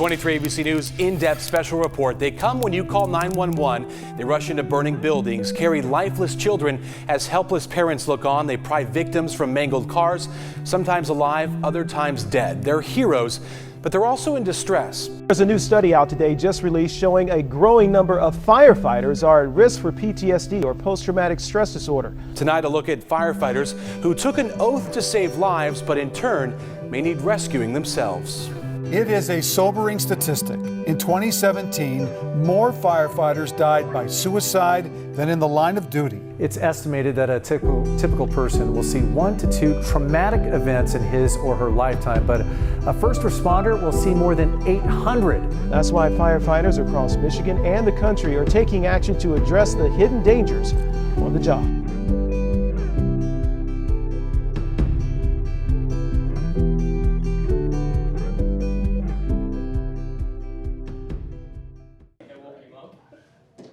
23 ABC News in-depth special report. They come when you call 911. They rush into burning buildings, carry lifeless children as helpless parents look on. They pry victims from mangled cars, sometimes alive, other times dead. They're heroes, but they're also in distress. There's a new study out today just released showing a growing number of firefighters are at risk for PTSD or post-traumatic stress disorder. Tonight, a look at firefighters who took an oath to save lives, but in turn may need rescuing themselves. It is a sobering statistic. In 2017, more firefighters died by suicide than in the line of duty. It's estimated that a typical person will see 1 to 2 traumatic events in his or her lifetime, but a first responder will see more than 800. That's why firefighters across Michigan and the country are taking action to address the hidden dangers on the job.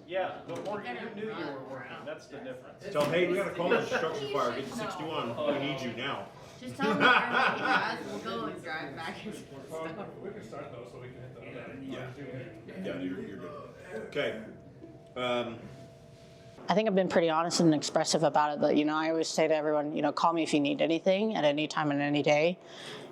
Yeah, before you knew you were working, that's the difference. Tell them, hey, we gotta call the construction fire, get to 61, we need you now. Just tell them that we'll go and drive back and stuff. We can start though, so we can hit the. Yeah, you're good. Okay. I think I've been pretty honest and expressive about it, but I always say to everyone, call me if you need anything at any time and any day.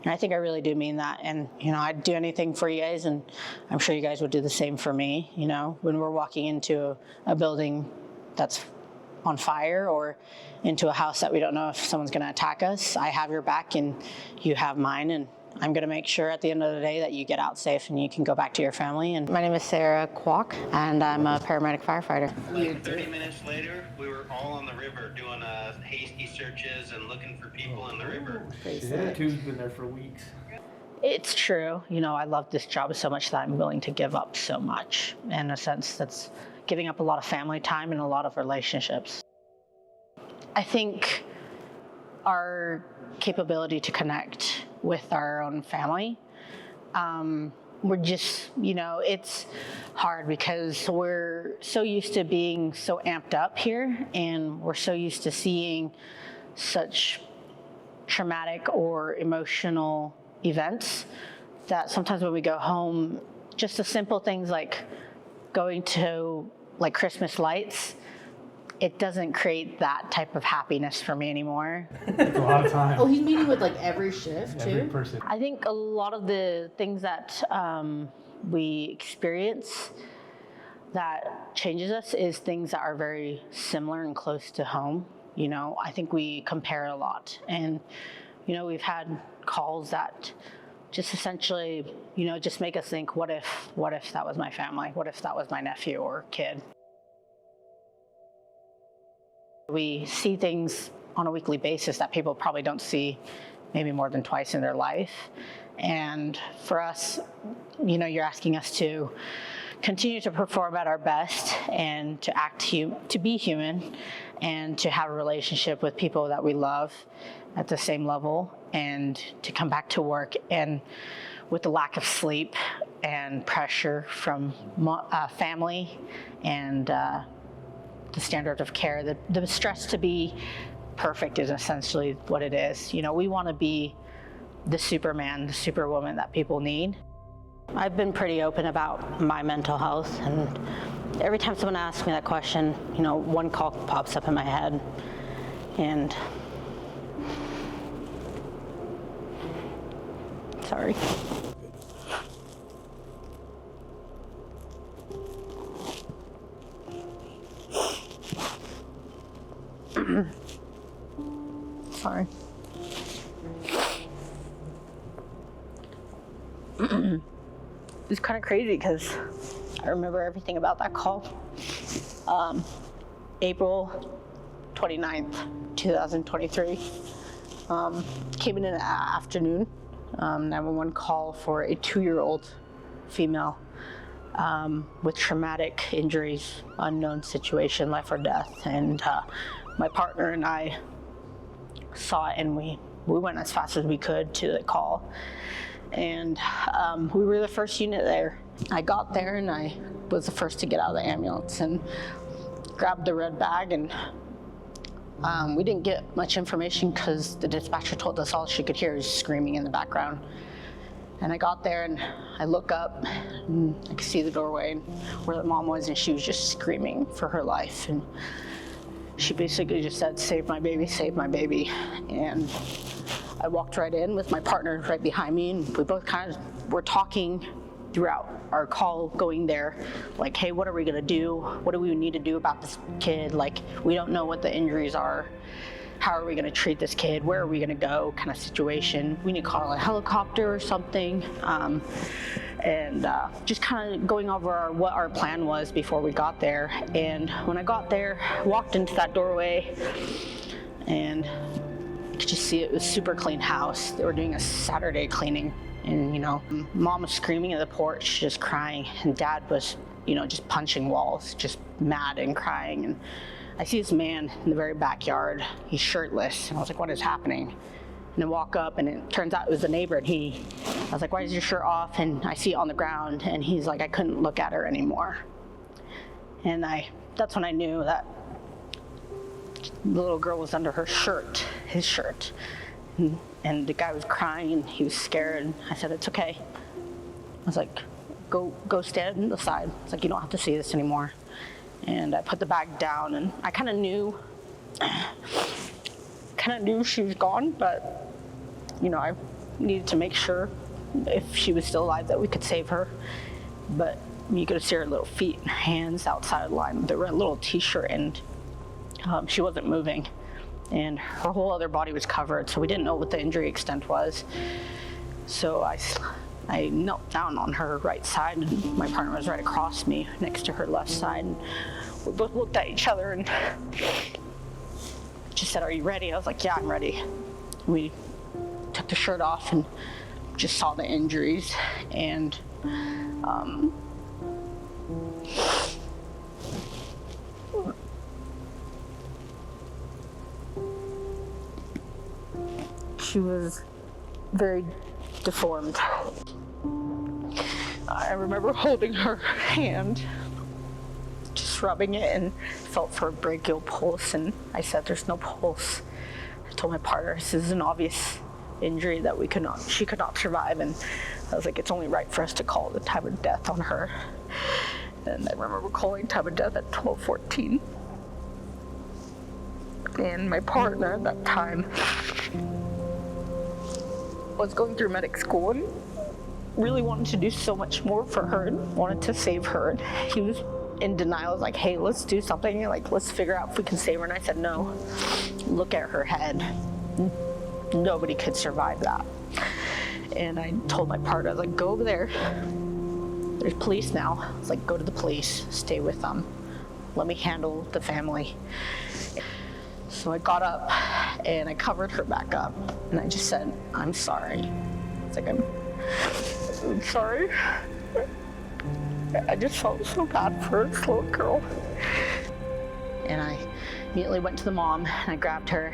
And I think I really do mean that. And, I'd do anything for you guys, and I'm sure you guys would do the same for me. When we're walking into a building that's on fire or into a house that we don't know if someone's going to attack us, I have your back and you have mine. And I'm going to make sure at the end of the day that you get out safe and you can go back to your family. And my name is Sarah Kwok, and I'm a paramedic firefighter. Like 30 minutes later, we were all on the river doing hasty searches and looking for people in the river. Two's been there for weeks. It's true. I love this job so much that I'm willing to give up so much. In a sense, that's giving up a lot of family time and a lot of relationships. I think our capability to connect with our own family, we're just, it's hard because we're so used to being so amped up here, and we're so used to seeing such traumatic or emotional events that sometimes when we go home, just the simple things like going to Christmas lights, it doesn't create that type of happiness for me anymore. It's a lot of time. Oh, he's meeting with every shift too? Every person. I think a lot of the things that we experience that changes us is things that are very similar and close to home. I think we compare a lot, and we've had calls that just essentially just make us think, what if that was my family? What if that was my nephew or kid? We see things on a weekly basis that people probably don't see maybe more than twice in their life. And for us, you're asking us to continue to perform at our best and to to be human and to have a relationship with people that we love at the same level, and to come back to work and with the lack of sleep and pressure from family and the standard of care, the stress to be perfect is essentially what it is. We want to be the Superman, the Superwoman that people need. I've been pretty open about my mental health, and every time someone asks me that question, one call pops up in my head, and sorry. Sorry. It's kind of crazy because I remember everything about that call. April 29th, 2023. Came in the afternoon. 911 call for a 2-year-old female with traumatic injuries, unknown situation, life or death. And my partner and I saw it, and we went as fast as we could to the call. And we were the first unit there. I got there and I was the first to get out of the ambulance and grabbed the red bag, and we didn't get much information because the dispatcher told us all she could hear was screaming in the background. And I got there and I look up and I could see the doorway where the mom was, and she was just screaming for her life. And she basically just said, "Save my baby, save my baby." And I walked right in with my partner right behind me, and we both kind of were talking throughout our call going there, like, hey, what are we gonna do? What do we need to do about this kid? Like, we don't know what the injuries are. How are we gonna treat this kid? Where are we gonna go? Kind of situation. We need to call a helicopter or something. Just kind of going over what our plan was before we got there. And when I got there, walked into that doorway, and you could just see it was super clean house. They were doing a Saturday cleaning, and mom was screaming at the porch, just crying, and dad was, just punching walls, just mad and crying. And I see this man in the very backyard. He's shirtless, and I was like, what is happening? And I walk up, and it turns out it was the neighbor, and I was like, why is your shirt off? And I see it on the ground, and he's like, I couldn't look at her anymore. And that's when I knew that the little girl was under her shirt, his shirt. And the guy was crying, and he was scared. And I said, it's okay. I was like, go stand on the side. It's like, you don't have to see this anymore. And I put the bag down, and I kind of knew she was gone, but I needed to make sure if she was still alive that we could save her. But you could see her little feet and hands outside the line. They were a little t-shirt, and she wasn't moving, and her whole other body was covered, so we didn't know what the injury extent was. So I knelt down on her right side, and my partner was right across me next to her left side, and we both looked at each other, and she said, are you ready? I was like, yeah, I'm ready. We took the shirt off and just saw the injuries, and she was very deformed. I remember holding her hand, just rubbing it, and felt for a brachial pulse, and I said, there's no pulse. I told my partner, this is an obvious injury that she could not survive, and I was like, it's only right for us to call the time of death on her. And I remember calling time of death at 12:14. And my partner at that time was going through medic school and really wanted to do so much more for her and wanted to save her. And he was in denial. I was like, hey, let's do something. Like, let's figure out if we can save her. And I said, no, look at her head. Nobody could survive that. And I told my partner, I was like, go over there. There's police now. I was like, go to the police, stay with them. Let me handle the family. So I got up and I covered her back up, and I just said, I'm sorry. It's like, I'm sorry. I just felt so bad for this little girl. And I immediately went to the mom, and I grabbed her,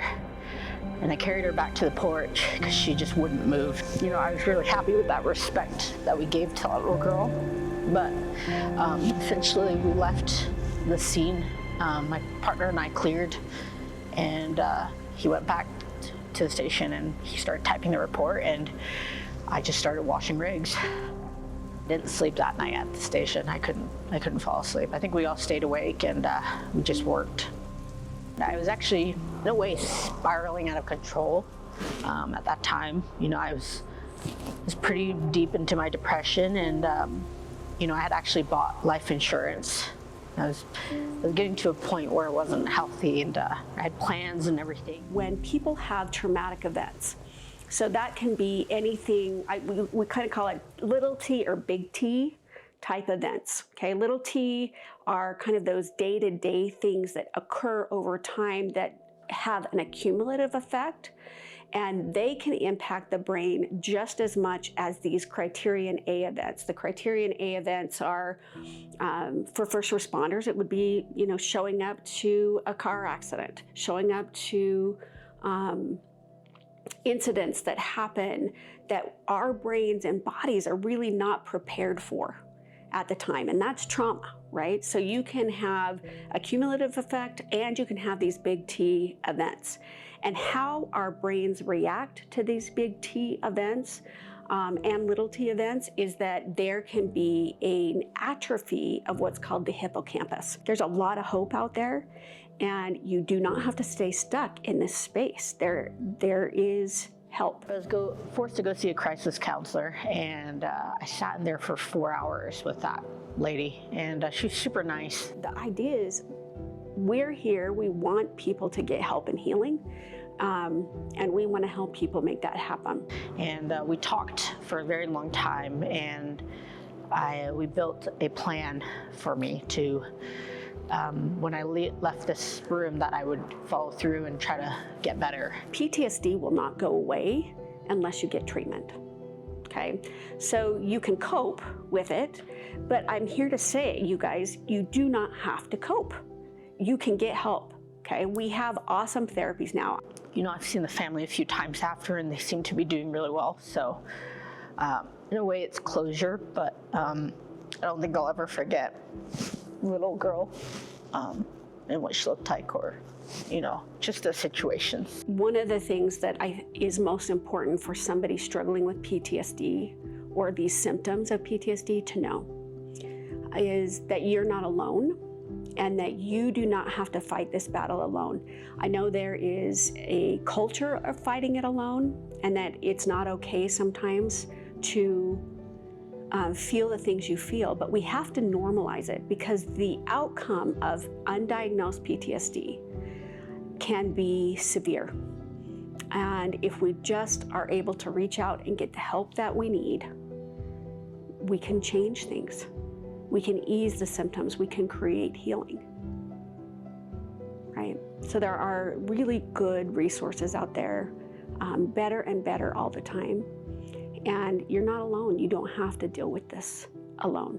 and I carried her back to the porch because she just wouldn't move. I was really happy with that respect that we gave to that little girl. But essentially, we left the scene. My partner and I cleared, and he went back to the station, and he started typing the report, and I just started washing rigs. Didn't sleep that night at the station. I couldn't fall asleep. I think we all stayed awake, and we just worked. I was actually, in a way, spiraling out of control at that time. I was pretty deep into my depression, and I had actually bought life insurance. I was getting to a point where I wasn't healthy, and I had plans and everything. When people have traumatic events, so that can be anything, we kind of call it little T or big T type events, okay? Little T are kind of those day-to-day things that occur over time that have an accumulative effect, and they can impact the brain just as much as these Criterion A events. The Criterion A events are, for first responders, it would be, showing up to a car accident, showing up to incidents that happen that our brains and bodies are really not prepared for at the time, and that's trauma, right? So you can have a cumulative effect, and you can have these big T events. And how our brains react to these big T events and little t events is that there can be an atrophy of what's called the hippocampus. There's a lot of hope out there, and you do not have to stay stuck in this space. There is help. I was forced to go see a crisis counselor, and I sat in there for 4 hours with that lady, and she's super nice. The idea is we're here, we want people to get help and healing, and we want to help people make that happen. And we talked for a very long time, and we built a plan for me to, when I left this room, that I would follow through and try to get better. PTSD will not go away unless you get treatment. Okay, so you can cope with it, but I'm here to say, you guys, you do not have to cope. You can get help, okay? We have awesome therapies now. You know, I've seen the family a few times after, and they seem to be doing really well. So in a way, it's closure, but I don't think I'll ever forget little girl and what she looked like, or, you know, just the situation. One of the things that is most important for somebody struggling with PTSD or these symptoms of PTSD to know is that you're not alone, and that you do not have to fight this battle alone. I know there is a culture of fighting it alone, and that it's not okay sometimes to feel the things you feel, but we have to normalize it, because the outcome of undiagnosed PTSD can be severe. And if we just are able to reach out and get the help that we need, we can change things. We can ease the symptoms, we can create healing, right? So there are really good resources out there, better and better all the time. And you're not alone. You don't have to deal with this alone.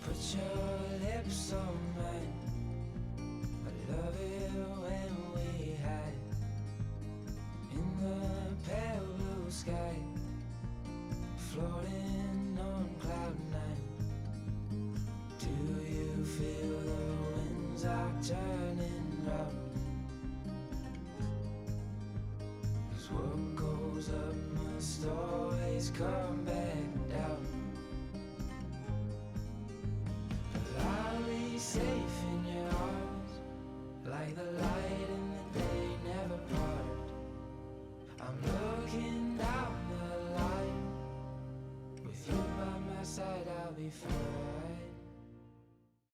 Put your lips on mine. I love it when we hide in the pale blue sky, floating on cloud nine. Do you feel the winds are turning round? 'Cause what goes up must always come back down. I'll be safe in your arms, like the light in the day never part. I'm looking down the line, with you by my side I'll be fine.